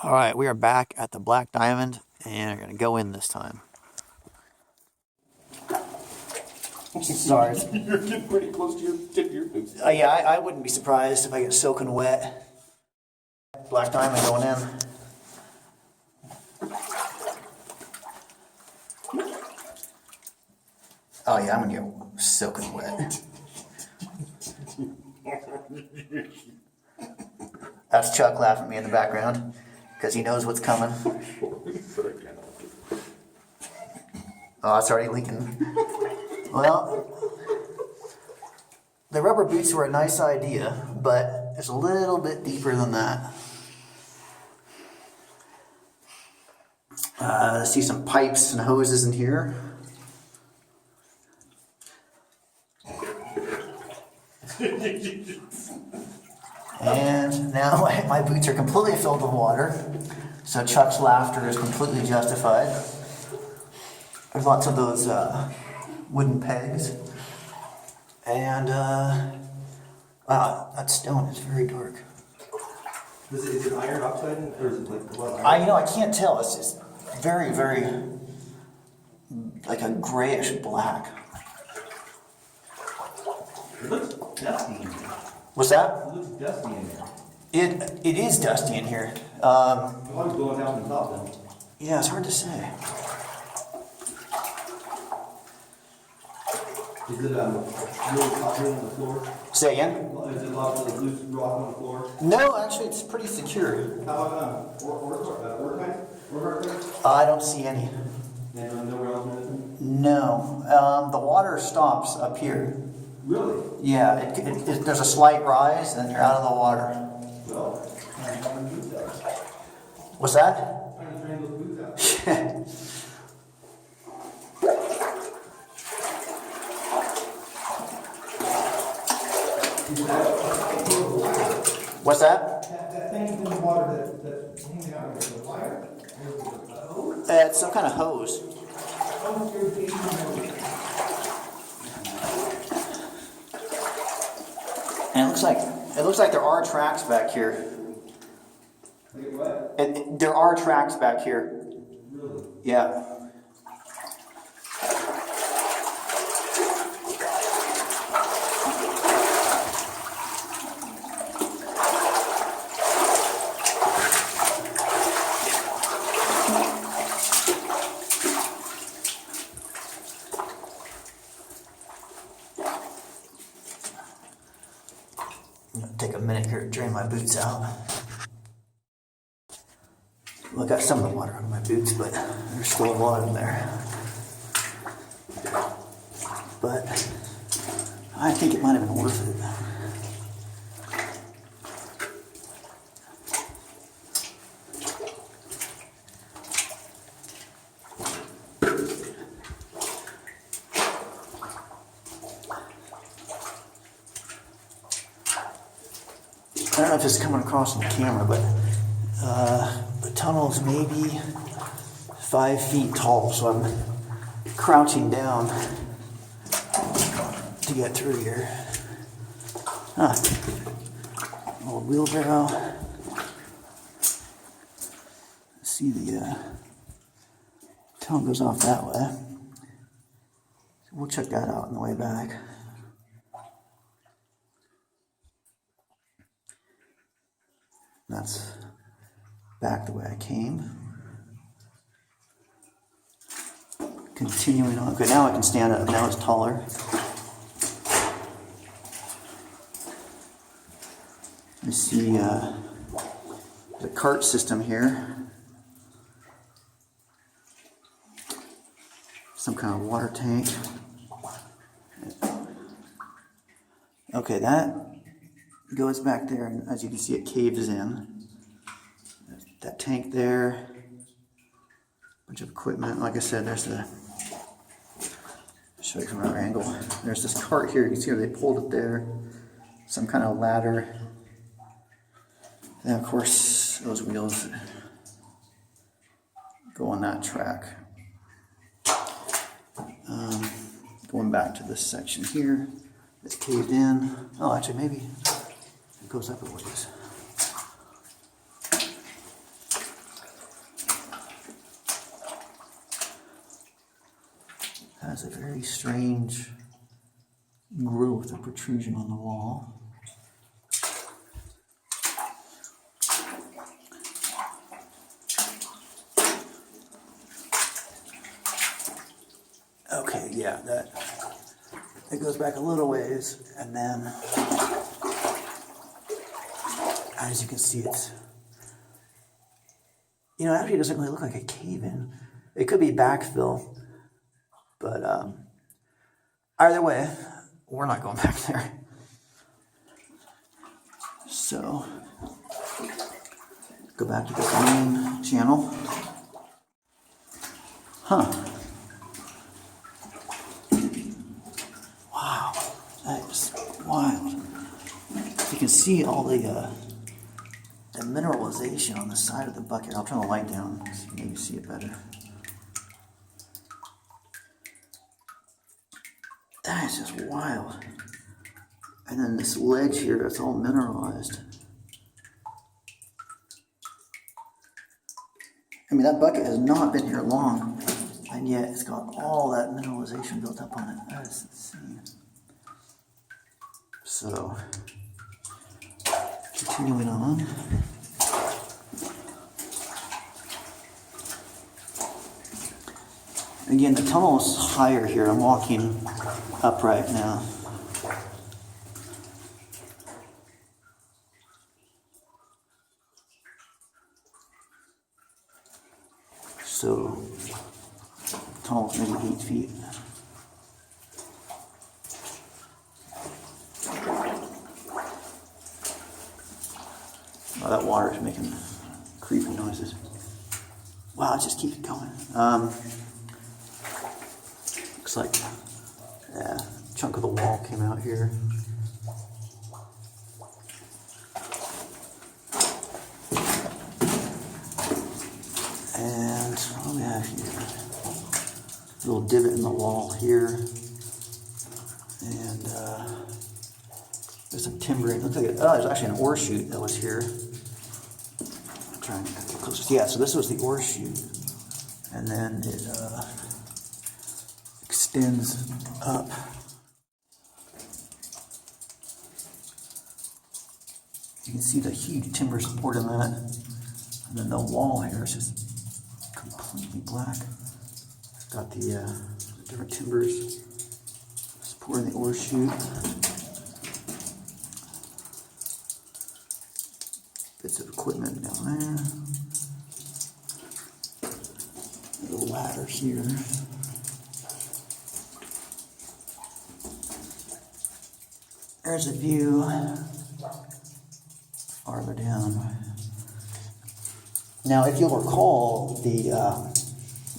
All right, we are back at the Black Diamond, and we're gonna go in this time. Sorry. You're getting pretty close to your tip of your boots. Yeah, I wouldn't be surprised if I get soaking wet. Black Diamond going in. Oh yeah, I'm gonna get soaking wet. That's Chuck laughing at me in the background because he knows what's coming. Oh, it's already leaking. Well, the rubber boots were a nice idea, but it's a little bit deeper than that. I see some pipes and hoses in here. And now my boots are completely filled with water, so Chuck's laughter is completely justified. There's lots of those wooden pegs. And, wow, that stone is very dark. Is it iron oxide or is it like what? Iron? I can't tell. It's just very, very, like a grayish black. It looks dusty in here. What's that? It looks dusty in here. It is dusty in here. The water's going down from the top then. Yeah, it's hard to say. Is it really concrete on the floor? Say again? Is it lots of loose rock on the floor? No, actually, it's pretty secure. How about orcite? I don't see any. And nowhere else or anything? No. The water stops up here. Really? Yeah, there's a slight rise, and then you're out of the water. Well, I'm trying to boots out. What's that? I'm trying to train those boots out. What's that? That thing in the water that's hanging out with the wire? It's some kind of hose. And it looks like there are tracks back here. What? There are tracks back here. Really? Yeah. I'm gonna take a minute here to drain my boots out. Well, I got some of the water out of my boots, but there's still a lot in there. But I think it might have been worth it. I don't know if this is coming across on the camera, but the tunnel's maybe 5 feet tall, so I'm crouching down to get through here. Old wheelbarrow. See the tunnel goes off that way. So we'll check that out on the way back. That's back the way I came. Continuing on. Good, now I can stand up. Now it's taller. You see the cart system here. Some kind of water tank. Okay, that goes back there, and as you can see, it caves in. That tank there, bunch of equipment. Like I said, there's the, show you from another angle. There's this cart here. You can see where they pulled it there. Some kind of ladder. And of course, those wheels go on that track. Going back to this section here, it's caved in. Oh, actually, maybe it goes up a ways. has a very strange growth and protrusion on the wall. Okay, yeah, it goes back a little ways, and then as you can see, it's, you know, actually it doesn't really look like a cave-in. It could be backfill, but either way, we're not going back there. So, go back to the main channel. Huh. Wow, that is wild. You can see all the mineralization on the side of the bucket. I'll turn the light down so you can maybe see it better. That is just wild. And then this ledge here, that's all mineralized. I mean, that bucket has not been here long, and yet it's got all that mineralization built up on it. That is insane. So, continuing on. Again, the tunnel is higher here. I'm walking upright now. So, the tunnel's maybe 8 feet. Oh, that water is making creepy noises. Wow, it just keeps going. Looks like a chunk of the wall came out here. And what do we have here? A little divot in the wall here. And there's some timbering. Looks like there's actually an ore chute that was here. I'm trying to get closer. Yeah, so this was the ore chute. And then it extends up. You can see the huge timber support in that. And then the wall here is just completely black. It's got the different timbers supporting the ore chute. Bits of equipment down there. A little ladder here. There's a view farther down. Now, if you'll recall, the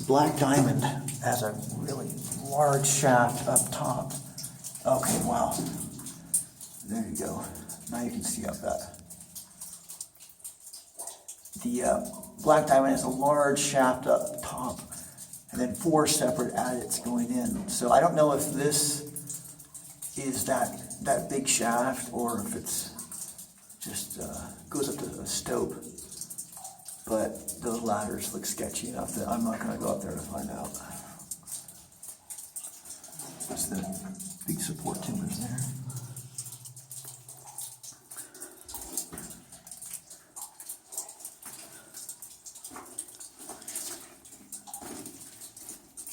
Black Diamond has a really large shaft up top. Okay, wow. There you go. Now you can see up that. The Black Diamond has a large shaft up top, and then 4 separate adits going in. So I don't know if this is that big shaft, or if it's just goes up to a stope. But those ladders look sketchy enough that I'm not going to go up there to find out. That's the big support timbers there.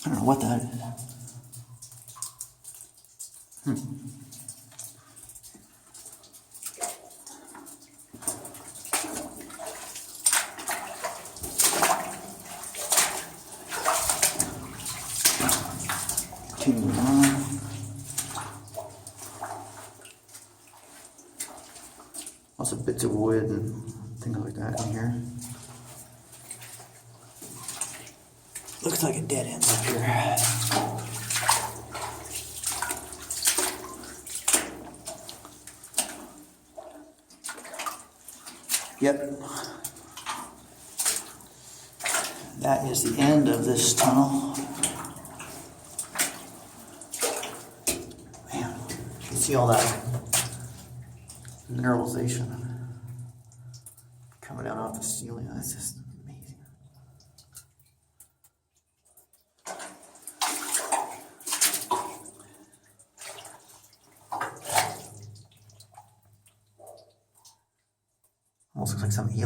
I don't know what that is. Continuing on. Lots of bits of wood and things like that in here. Looks like a dead end up here. Yep. That is the end of this tunnel. Man, you can see all that mineralization coming down off the ceiling. That's just amazing.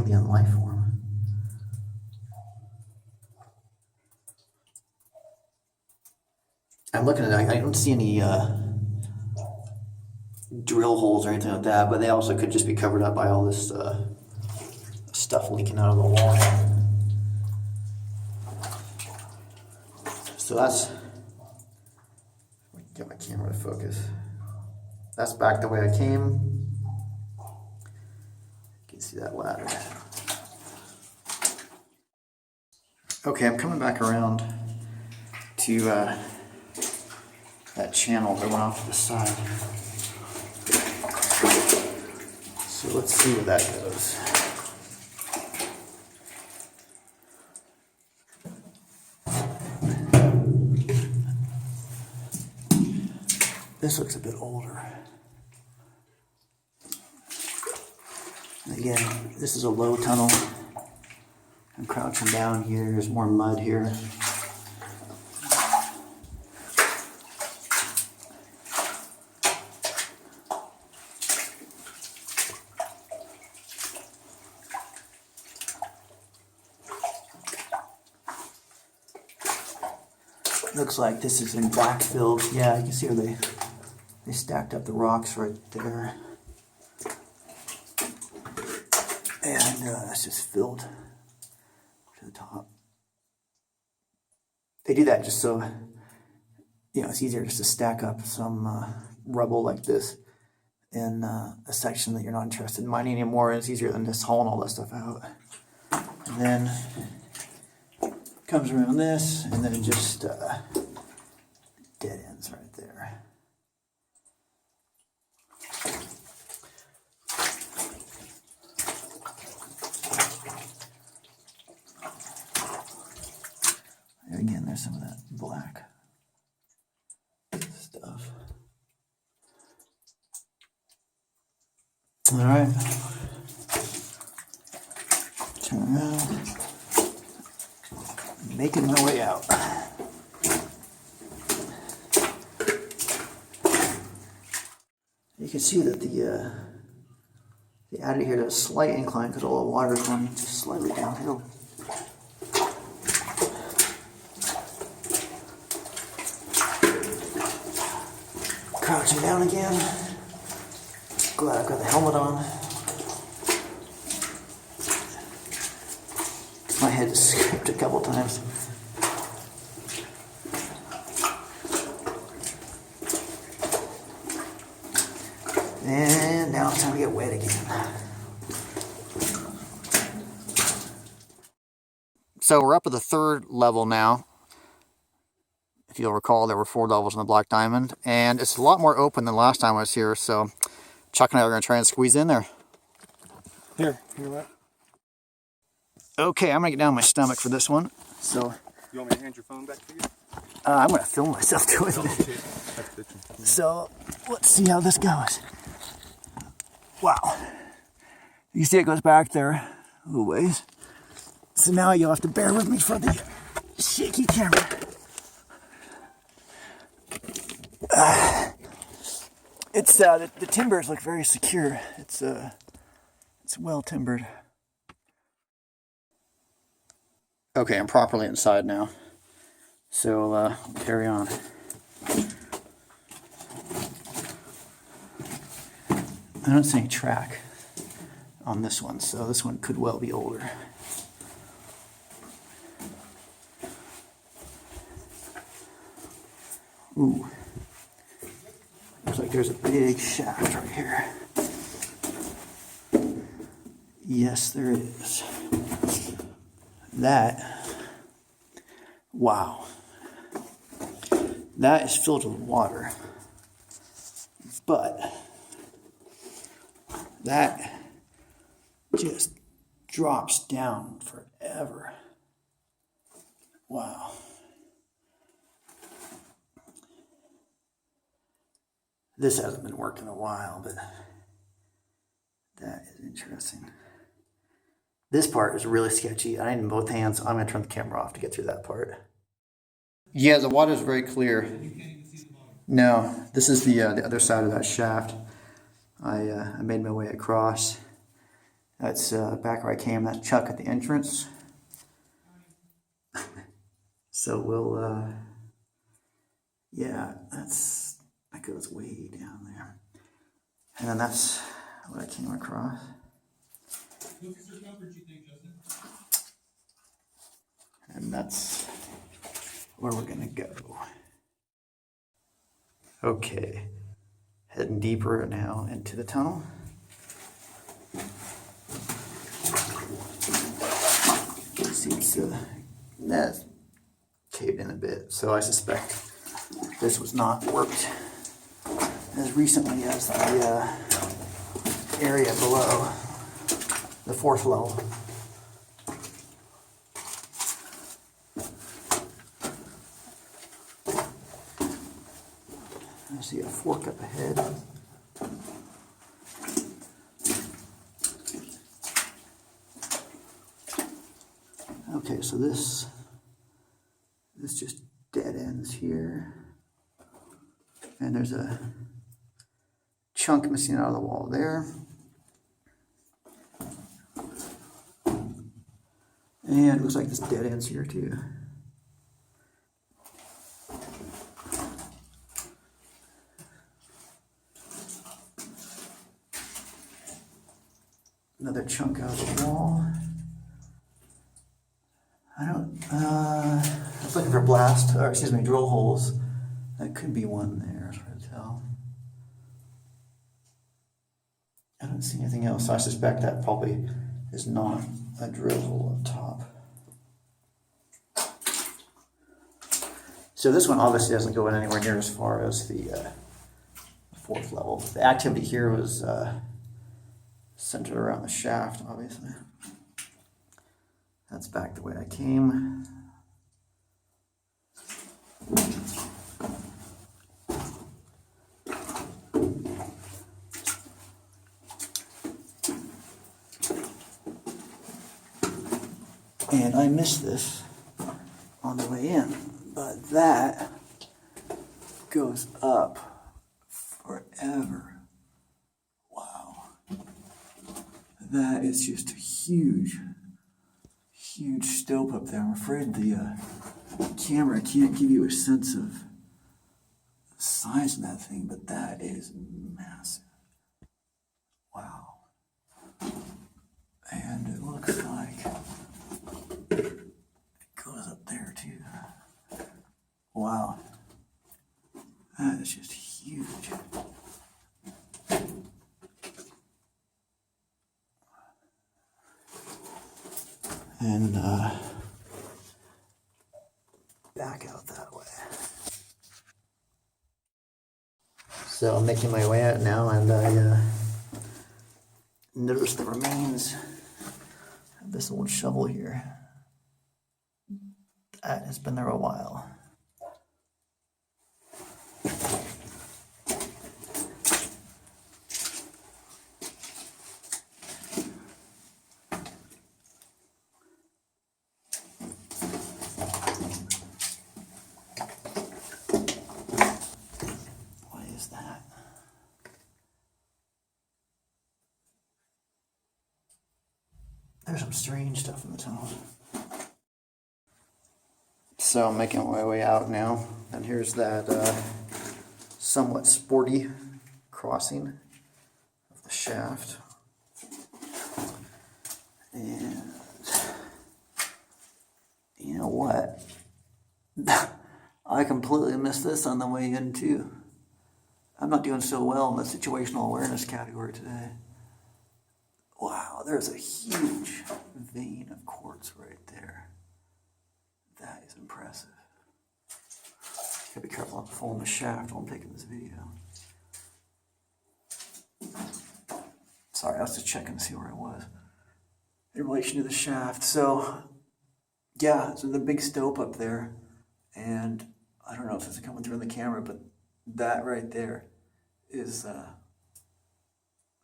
alien life form. I'm looking at it, I don't see any drill holes or anything like that, but they also could just be covered up by all this stuff leaking out of the wall. So that's, get my camera to focus. That's back the way I came. You can see that ladder. Okay, I'm coming back around to that channel that went off to the side. So let's see where that goes. This looks a bit older. Again, this is a low tunnel. I'm crouching down here, there's more mud here. Looks like this is in backfilled. Yeah, you can see where they stacked up the rocks right there. And it's just filled to the top. They do that just so, you know, it's easier just to stack up some rubble like this in a section that you're not interested in mining anymore. It's easier than just hauling all that stuff out. And then comes around this, and then just dead ends right there. And again, there's some of that black stuff. All right. Turn around. Making my way out. You can see that the adit here does a slight incline because all the water is running just slightly downhill. Crouching down again. Glad I've got the helmet on. My head just scraped a couple times. And now it's time to get wet again. So we're up at the third level now. If you'll recall, there were 4 levels in the Black Diamond, and it's a lot more open than last time I was here, so Chuck and I are going to try and squeeze in there. Here what? Okay, I'm going to get down on my stomach for this one. So, You want me to hand your phone back to you? I'm going to film myself doing it. So, let's see how this goes. Wow. You see it goes back there a little ways. So now you'll have to bear with me for the shaky camera. It's the timbers look very secure. It's well timbered. Okay, I'm properly inside now. So carry on. I don't see any track on this one, so this one could well be older. Ooh. Looks like there's a big shaft right here. Yes, there is. That, wow. That is filled with water. But that just drops down forever. Wow. This hasn't been worked in a while, but that is interesting. This part is really sketchy. I need both hands. I'm going to turn the camera off to get through that part. Yeah, the water is very clear. No, this is the other side of that shaft. I made my way across, That's back where I came. That's Chuck at the entrance. So we'll, yeah, that goes way down there. And then that's what I came across. And that's where we're gonna go. Okay, heading deeper now into the tunnel. See, it's that's caved in a bit, so I suspect this was not worked as recently as the area below, the fourth level. I see a fork up ahead. Okay, so this just dead ends here. And there's a chunk missing out of the wall there. And it looks like this dead ends here too. Another chunk out of the wall. I was looking for drill holes. That could be one there, it's hard to tell. I don't see anything else, so I suspect that probably is not a drill hole up top. So this one obviously doesn't go in anywhere near as far as the fourth level. The activity here was centered around the shaft, obviously. That's back the way I came. And I missed this on the way in, but that goes up forever. Wow. That is just a huge stope up there. I'm afraid the camera can't give you a sense of the size of that thing, but that is massive. Wow. And it looks like it goes up there too. Wow. That is just huge. And back out that way. So I'm making my way out now, and I noticed the remains of this old shovel here. That has been there a while. There's some strange stuff in the tunnel. So I'm making my way out now, and here's that somewhat sporty crossing of the shaft. And you know what? I completely missed this on the way in too. I'm not doing so well in the situational awareness category today. Wow, there's a huge vein of quartz right there. That is impressive. Gotta be careful not to fall in the shaft while I'm taking this video. Sorry, I was just checking to see where I was in relation to the shaft. So, yeah, so the big stope up there, and I don't know if it's coming through in the camera, but that right there is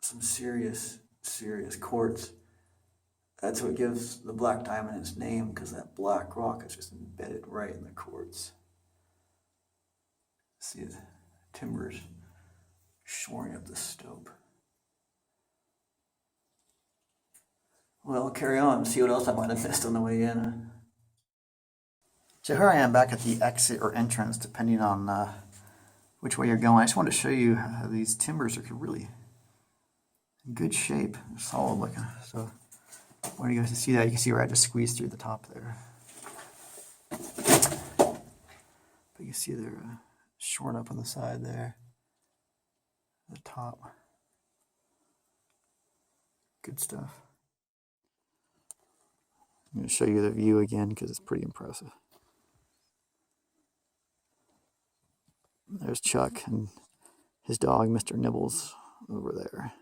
some serious quartz. That's what gives the black diamond its name, because that black rock is just embedded right in the quartz. See the timbers shoring up the stope. Well, carry on, see what else I might have missed on the way in. So here I am back at the exit or entrance, depending on which way you're going. I just wanted to show you how these timbers are really in good shape, solid looking. So when you guys see that, you can see where I just squeezed through the top there. But you can see they're shorn up on the side there, the top. Good stuff. I'm going to show you the view again because it's pretty impressive. There's Chuck and his dog, Mr. Nibbles, over there.